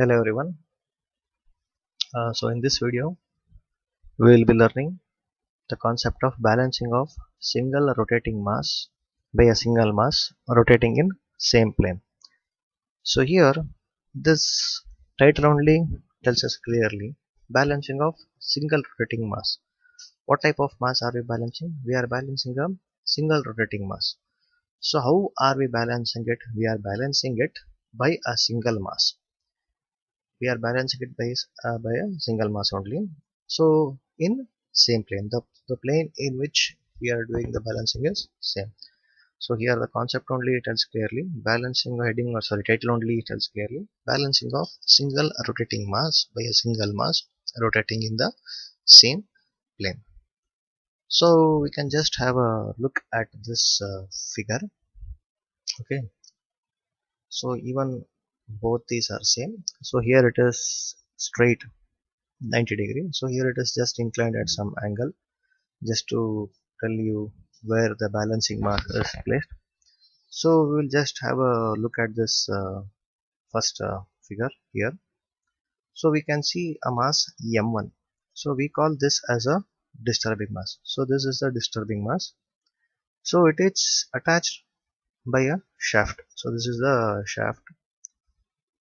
Hello everyone. So in this video we will be learning the concept of balancing of single rotating mass by a single mass rotating in same plane. So here this title only tells us clearly balancing of single rotating mass. What type of mass are we balancing? We are balancing a single rotating mass. So how are we balancing it? We are balancing it by a single mass. We are balancing it by a single mass only. So in same plane, the plane in which we are doing the balancing is same. So here the concept only tells clearly, balancing heading or sorry title only tells clearly, balancing of single rotating mass by a single mass rotating in the same plane. So we can just have a look at this figure. Okay, so even both these are same. So here it is straight 90 degree, so here it is just inclined at some angle, just to tell you where the balancing mass is placed. So we will just have a look at this first figure here. So we can see a mass m1. So we call this as a disturbing mass. So this is the disturbing mass. So it is attached by a shaft. So this is the shaft.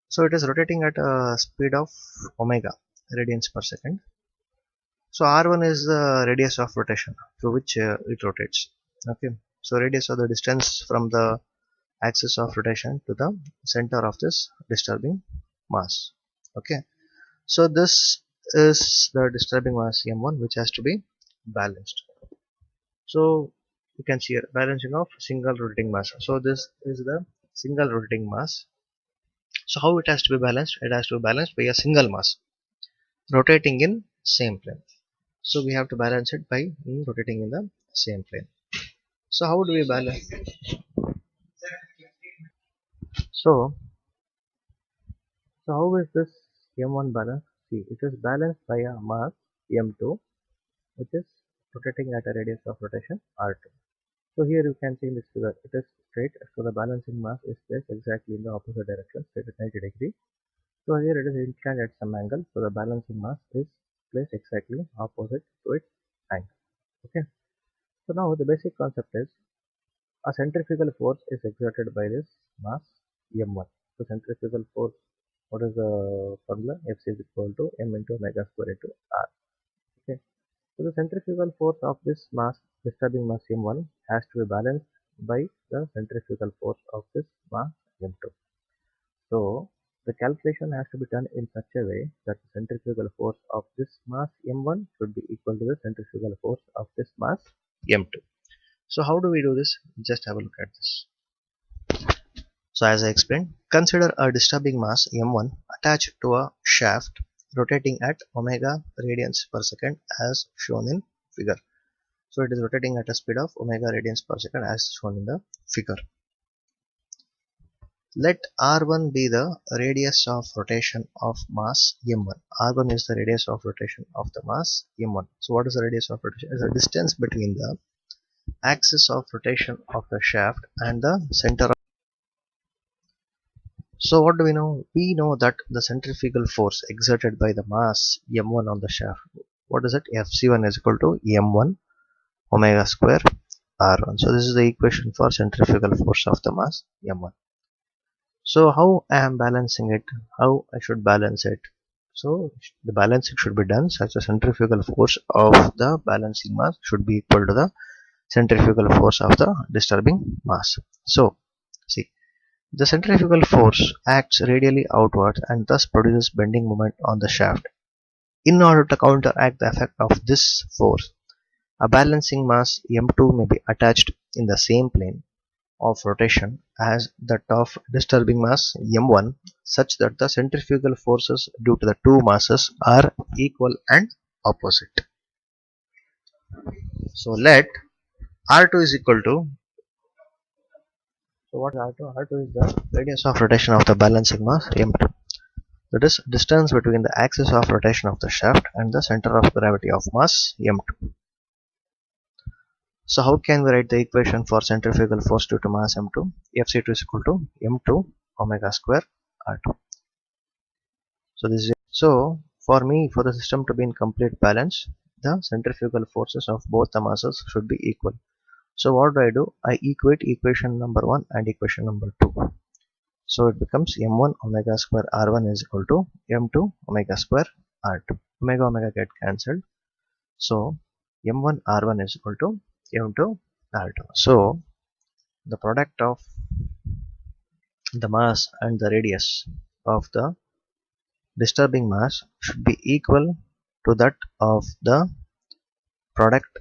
So it is rotating at a speed of omega radians per second. So r1 is the radius of rotation through which it rotates. Okay, so radius of the distance from the axis of rotation to the center of this disturbing mass. Okay, so this is the disturbing mass m1 which has to be balanced. So you can see here balancing of single rotating mass. So this is the single rotating mass. So how it has to be balanced? It has to be balanced by a single mass rotating in same plane. So we have to balance it by rotating in the same plane. So how do we balance? So how is this m1 balanced? See, it is balanced by a mass m2 which is rotating at a radius of rotation r2. So here you can see in this figure it is straight, so the balancing mass is placed exactly in the opposite direction, straight at 90 degree. So here it is inclined at some angle, so the balancing mass is placed exactly opposite to its angle. Okay, so now the basic concept is a centrifugal force is exerted by this mass m1. So centrifugal force, what is the formula? F is equal to m into omega square into r. Okay, so the centrifugal force of this mass, disturbing mass m1, has to be balanced by the centrifugal force of this mass m2. So the calculation has to be done in such a way that the centrifugal force of this mass m1 should be equal to the centrifugal force of this mass m2. So how do we do this? Just have a look at this. So as I explained, consider a disturbing mass m1 attached to a shaft rotating at omega radians per second as shown in figure. So it is rotating at a speed of omega radians per second as shown in the figure. Let r1 be the radius of rotation of mass m1. r1 is the radius of rotation of the mass m1. So what is the radius of rotation? It is the distance between the axis of rotation of the shaft and the center. So what do we know? We know that the centrifugal force exerted by the mass m1 on the shaft, what is it? Fc1 is equal to m1 omega square r1. So this is the equation for centrifugal force of the mass m1. So how I am balancing it? How I should balance it? So the balancing should be done such a centrifugal force of the balancing mass should be equal to the centrifugal force of the disturbing mass. So see, the centrifugal force acts radially outwards and thus produces bending moment on the shaft. In order to counteract the effect of this force, a balancing mass m2 may be attached in the same plane of rotation as that of disturbing mass m1 such that the centrifugal forces due to the two masses are equal and opposite. So let r2 is equal to So what is R2? R2 is the radius of rotation of the balancing mass M2. That is distance between the axis of rotation of the shaft and the center of gravity of mass M2. So how can we write the equation for centrifugal force due to mass M2? Fc2 is equal to M2 omega square R2. So for me, for the system to be in complete balance, the centrifugal forces of both the masses should be equal. So what do? I equate equation number 1 and equation number 2. So it becomes m1 omega square r1 is equal to m2 omega square r2. Omega get cancelled. So m1 r1 is equal to m2 r2. So the product of the mass and the radius of the disturbing mass should be equal to that of the product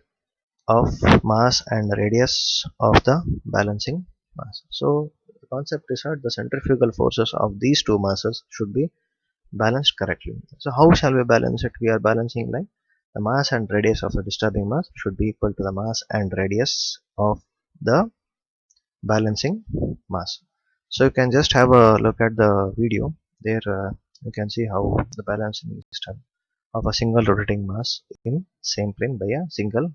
of mass and radius of the balancing mass. So the concept is that the centrifugal forces of these two masses should be balanced correctly. So how shall we balance it? We are balancing like the mass and radius of the disturbing mass should be equal to the mass and radius of the balancing mass. So you can just have a look at the video there. You can see how the balancing is done of a single rotating mass in same plane by a single